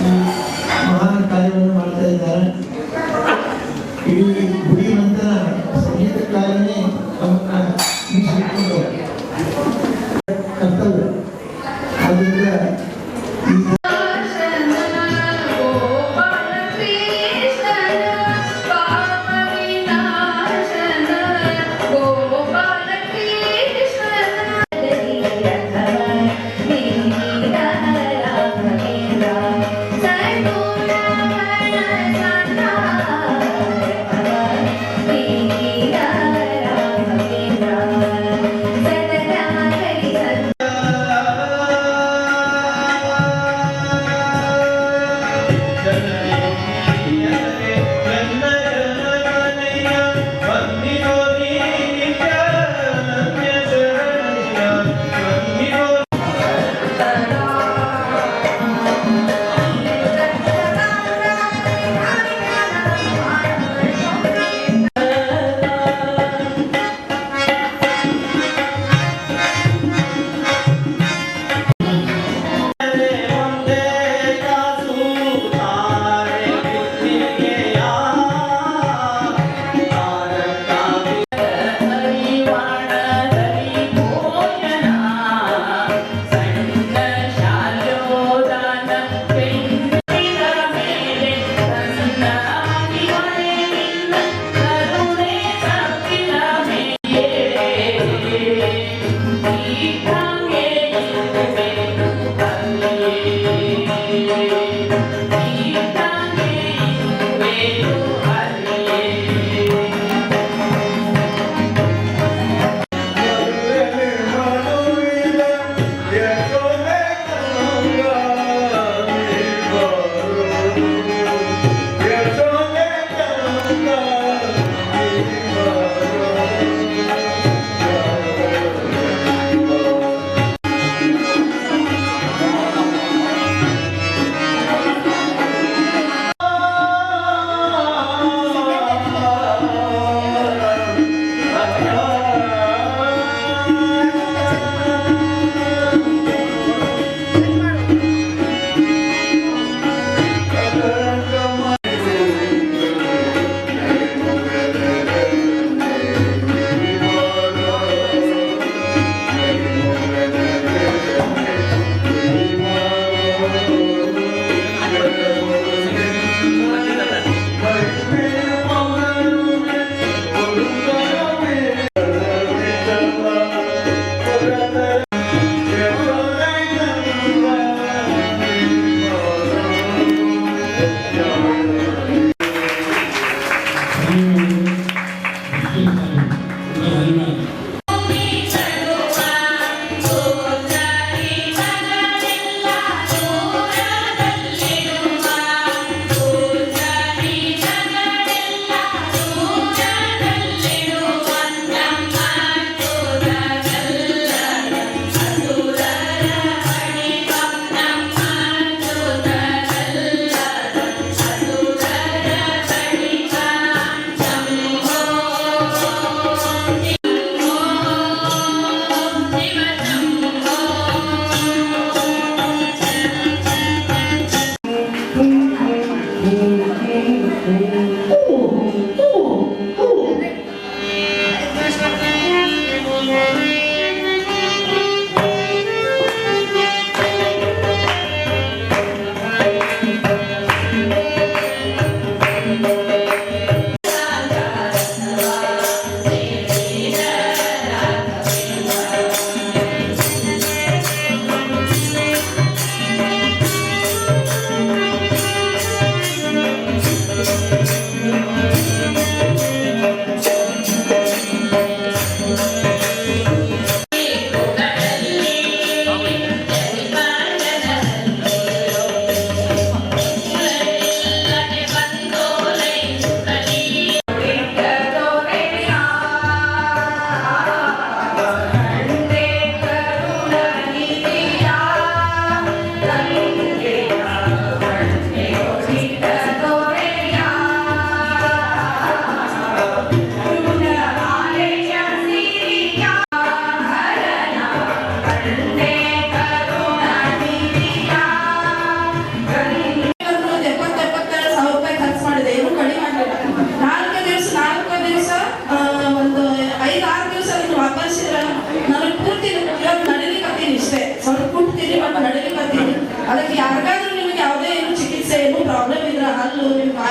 ಮಹಾನ್ ಕಾರ್ಯವನ್ನು ಮಾಡ್ತಾ ಇದ್ದಾರೆ. ಇಡೀ ಗುಡಿ ನಂತರ ಸಂಗೀತ ಕಾರ್ಯನೇ ಅವನ್ನ ಮೀಸಲಿಟ್ಟುಕೊಂಡು ಕರ್ತವ್ಯ. ಆದ್ದರಿಂದ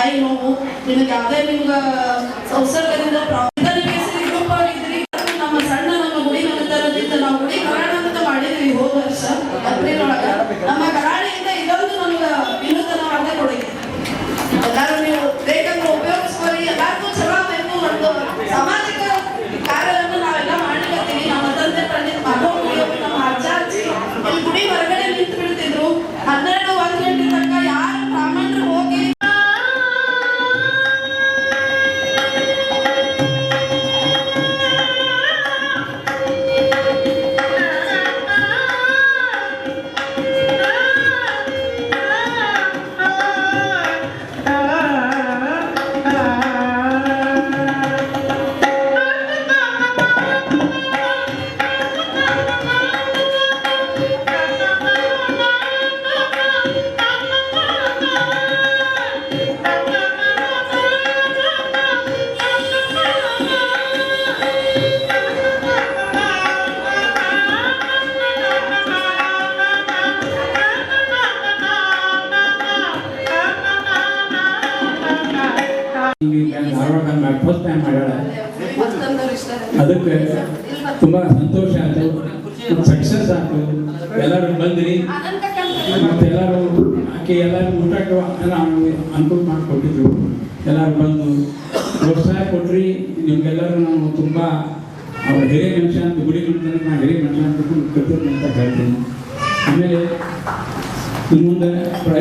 ಕೈ ನೋವು, ನಿಮಗೆ ಯಾವುದೇ ನಿಮ್ಗೆ ಸಂಸರ್ಗದಿಂದ ಗ್ರೂಪ್ ಆಗಿದ್ರಿ. ನಮ್ಮ ಸಣ್ಣ ನಮ್ಮ ಗುಡಿ ಮನೆತನದಿಂದ ನಾವು ಗುಡಿ ಕರಾಳ ಅಂತ ಮಾಡಿದ್ವಿ ಹೋದ ವರ್ಷ ಏಪ್ರಿಲ್ ಒಳಗೆ. ನಮ್ಮ ಕರಾಳಿಯಿಂದ ಇದೊಂದು ನಮ್ಗೆ ವಿನೂತನವಾದ ಕೊಡುಗೆ. ಎಲ್ಲರೂ ನೀವು ಬೇಕಂದ್ರೆ ಉಪಯೋಗಿಸ್ಕೊಳ್ಳಿ. ಎಲ್ಲರಿಗೂ ಚಲೋ ಬೇಕು. ಒಂದು ಸಾಮಾಜಿಕ ಕಾರ್ಯವನ್ನು ನಾವೆಲ್ಲ ಮಾಡ್ಲಿಕ್ಕತ್ತೀವಿ. ನಮ್ಮ ತಂದೆ ಪಂಡಿತ್ ಮಗು ನಮ್ಮ ಅಜ್ಜ ಅಜ್ಜಿ ಇಲ್ಲಿ ಗುಡಿ ಹೊರಗಡೆ ನಿಂತು ಬಿಡ್ತಿದ್ರು. 12-1 ಗಂಟೆ ತನಕ ಯಾರು ಬ್ರಾಹ್ಮಣರು ಹೋಗಿ ಫಸ್ಟ್ ಟೈಮ್ ಮಾಡ್ಯಾಳ. ಅದಕ್ಕೆ ತುಂಬಾ ಸಂತೋಷ ಆಯ್ತು, ಸಕ್ಸಸ್ ಆಯ್ತು. ಎಲ್ಲರೂ ಬಂದ್ರಿ ಮತ್ತೆ ಎಲ್ಲರೂ ಆಕೆ ಎಲ್ಲರೂ ಊಟಕ್ಕೆ ಅನುಕೂಲ ಮಾಡಿಕೊಟ್ಟಿದ್ರು. ಎಲ್ಲರೂ ಬಂದು ಪ್ರೋತ್ಸಾಹ ಕೊಟ್ರಿ. ನಿಮ್ಗೆಲ್ಲರೂ ನಾವು ತುಂಬ ಅವ್ರ ಹಿರಿಯ ಮನುಷ್ಯ ಅಂತ ಗುಡಿ ಮನುಷ್ಯ ನಾನು ಹಿರಿಯ ಮನುಷ್ಯ ಅಂತ ಕೃತಜ್ಞತೆ ಅಂತ ಹೇಳ್ತೀನಿ. ಆಮೇಲೆ ಮುಂದೆ